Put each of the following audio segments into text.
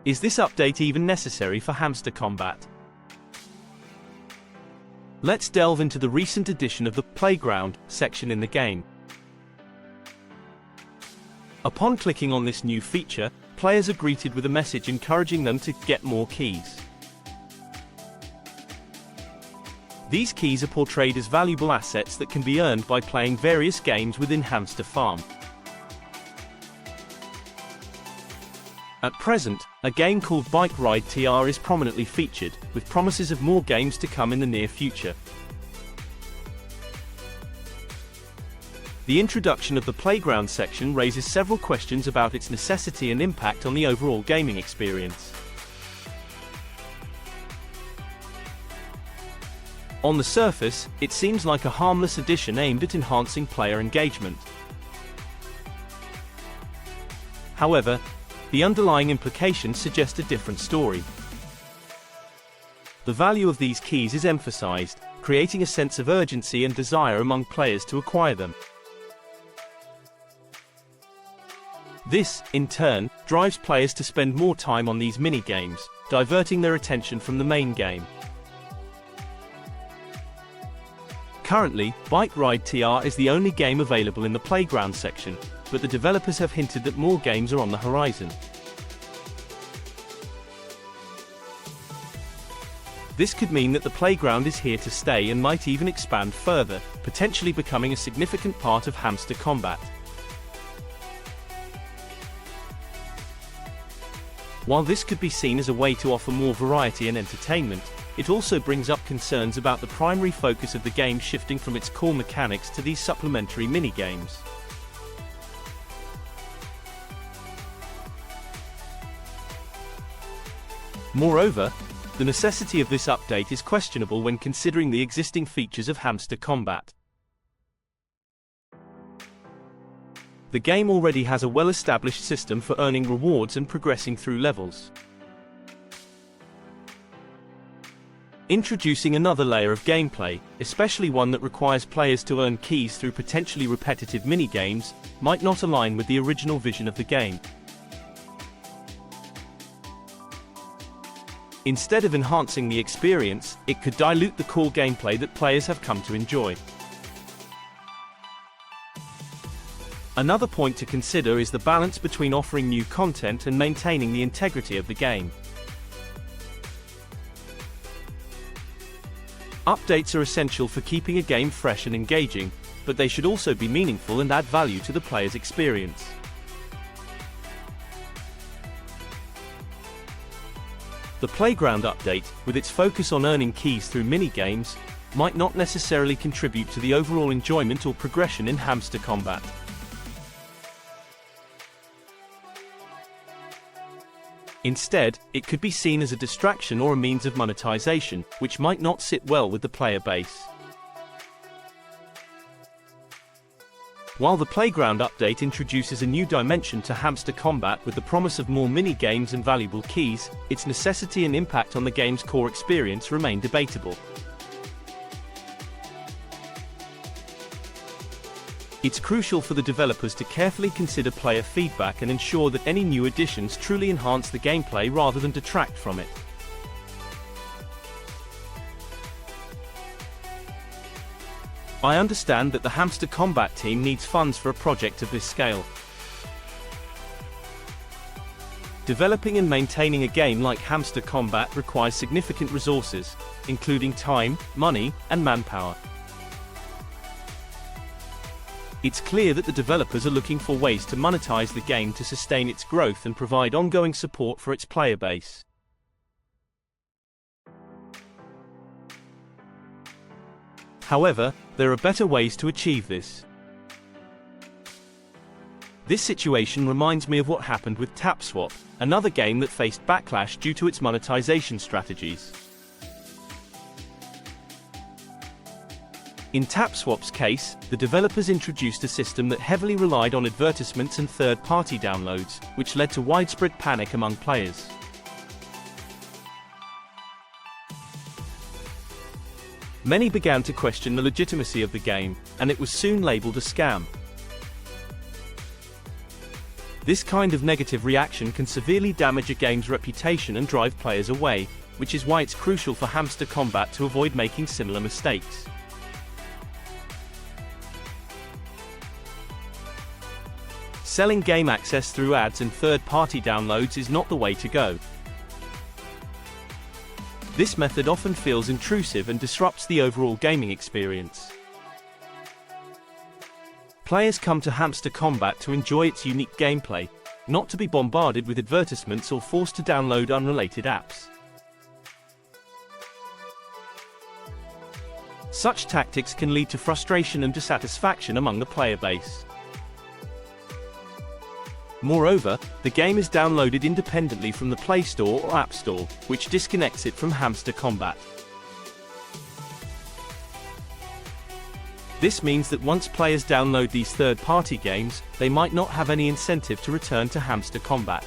Is this update even necessary for Hamster Kombat? Let's delve into the recent addition of the Playground section in the game. Upon clicking on this new feature, players are greeted with a message encouraging them to get more keys. These keys are portrayed as valuable assets that can be earned by playing various games within Hamster Farm. At present, a game called Bike Ride TR is prominently featured, with promises of more games to come in the near future. The introduction of the Playground section raises several questions about its necessity and impact on the overall gaming experience. On the surface, it seems like a harmless addition aimed at enhancing player engagement. However, the underlying implications suggest a different story. The value of these keys is emphasized, creating a sense of urgency and desire among players to acquire them. This, in turn, drives players to spend more time on these mini-games, diverting their attention from the main game. Currently, Bike Ride TR is the only game available in the Playground section, but the developers have hinted that more games are on the horizon. This could mean that the Playground is here to stay and might even expand further, potentially becoming a significant part of Hamster Kombat. While this could be seen as a way to offer more variety and entertainment, it also brings up concerns about the primary focus of the game shifting from its core mechanics to these supplementary mini-games. Moreover, the necessity of this update is questionable when considering the existing features of Hamster Kombat. The game already has a well-established system for earning rewards and progressing through levels. Introducing another layer of gameplay, especially one that requires players to earn keys through potentially repetitive mini-games, might not align with the original vision of the game. Instead of enhancing the experience, it could dilute the core gameplay that players have come to enjoy. Another point to consider is the balance between offering new content and maintaining the integrity of the game. Updates are essential for keeping a game fresh and engaging, but they should also be meaningful and add value to the player's experience. The Playground update, with its focus on earning keys through mini-games, might not necessarily contribute to the overall enjoyment or progression in Hamster Kombat. Instead, it could be seen as a distraction or a means of monetization, which might not sit well with the player base. While the Playground update introduces a new dimension to Hamster Kombat with the promise of more mini-games and valuable keys, its necessity and impact on the game's core experience remain debatable. It's crucial for the developers to carefully consider player feedback and ensure that any new additions truly enhance the gameplay rather than detract from it. I understand that the Hamster Kombat team needs funds for a project of this scale. Developing and maintaining a game like Hamster Kombat requires significant resources, including time, money, and manpower. It's clear that the developers are looking for ways to monetize the game to sustain its growth and provide ongoing support for its player base. However, there are better ways to achieve this. This situation reminds me of what happened with TapSwap, another game that faced backlash due to its monetization strategies. In TapSwap's case, the developers introduced a system that heavily relied on advertisements and third-party downloads, which led to widespread panic among players. Many began to question the legitimacy of the game, and it was soon labeled a scam. This kind of negative reaction can severely damage a game's reputation and drive players away, which is why it's crucial for Hamster Kombat to avoid making similar mistakes. Selling game access through ads and third-party downloads is not the way to go. This method often feels intrusive and disrupts the overall gaming experience. Players come to Hamster Kombat to enjoy its unique gameplay, not to be bombarded with advertisements or forced to download unrelated apps. Such tactics can lead to frustration and dissatisfaction among the player base. Moreover, the game is downloaded independently from the Play Store or App Store, which disconnects it from Hamster Kombat. This means that once players download these third-party games, they might not have any incentive to return to Hamster Kombat.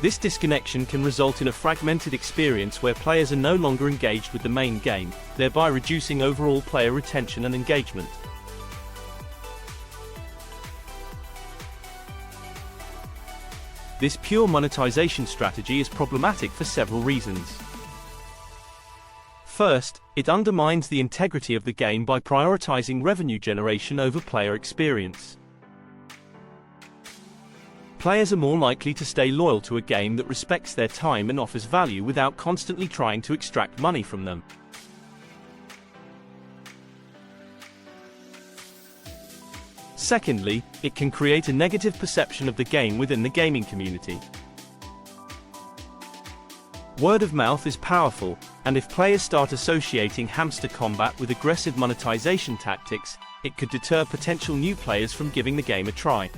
This disconnection can result in a fragmented experience where players are no longer engaged with the main game, thereby reducing overall player retention and engagement. This pure monetization strategy is problematic for several reasons. First, it undermines the integrity of the game by prioritizing revenue generation over player experience. Players are more likely to stay loyal to a game that respects their time and offers value without constantly trying to extract money from them. Secondly, it can create a negative perception of the game within the gaming community. Word of mouth is powerful, and if players start associating Hamster Kombat with aggressive monetization tactics, it could deter potential new players from giving the game a try.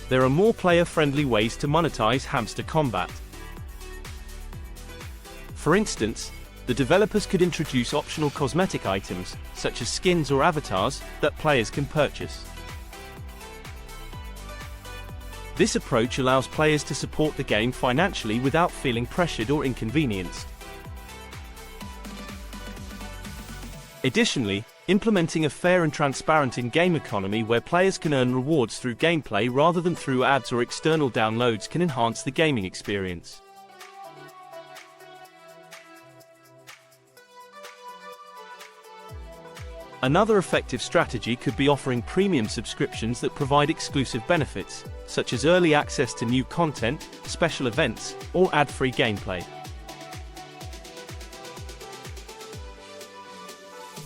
There are more player-friendly ways to monetize Hamster Kombat. For instance, the developers could introduce optional cosmetic items, such as skins or avatars, that players can purchase. This approach allows players to support the game financially without feeling pressured or inconvenienced. Additionally, implementing a fair and transparent in-game economy where players can earn rewards through gameplay rather than through ads or external downloads can enhance the gaming experience. Another effective strategy could be offering premium subscriptions that provide exclusive benefits, such as early access to new content, special events, or ad-free gameplay.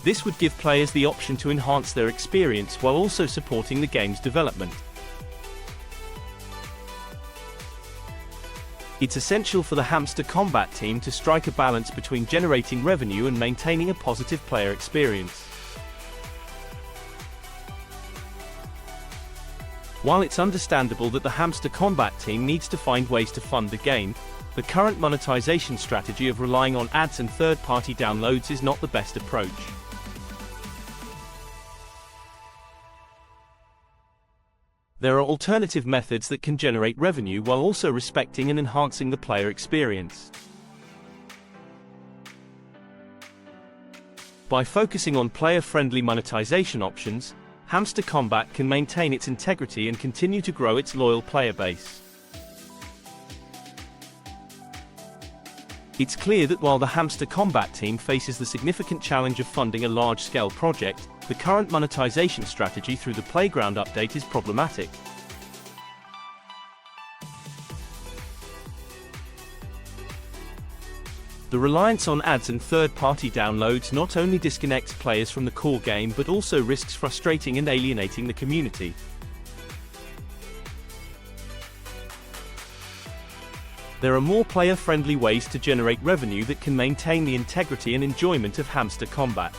This would give players the option to enhance their experience while also supporting the game's development. It's essential for the Hamster Kombat team to strike a balance between generating revenue and maintaining a positive player experience. While it's understandable that the Hamster Kombat team needs to find ways to fund the game, the current monetization strategy of relying on ads and third-party downloads is not the best approach. There are alternative methods that can generate revenue while also respecting and enhancing the player experience. By focusing on player-friendly monetization options, Hamster Kombat can maintain its integrity and continue to grow its loyal player base. It's clear that while the Hamster Kombat team faces the significant challenge of funding a large-scale project, the current monetization strategy through the Playground update is problematic. The reliance on ads and third-party downloads not only disconnects players from the core game but also risks frustrating and alienating the community. There are more player-friendly ways to generate revenue that can maintain the integrity and enjoyment of Hamster Kombat.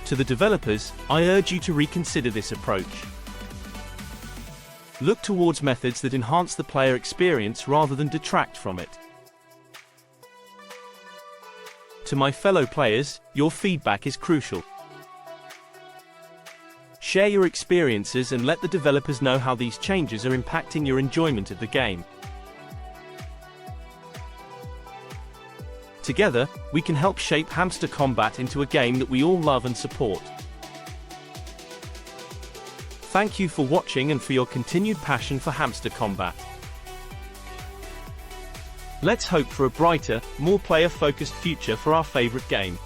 To the developers, I urge you to reconsider this approach. Look towards methods that enhance the player experience rather than detract from it. To my fellow players, your feedback is crucial. Share your experiences and let the developers know how these changes are impacting your enjoyment of the game. Together, we can help shape Hamster Kombat into a game that we all love and support. Thank you for watching and for your continued passion for Hamster Kombat. Let's hope for a brighter, more player-focused future for our favorite game.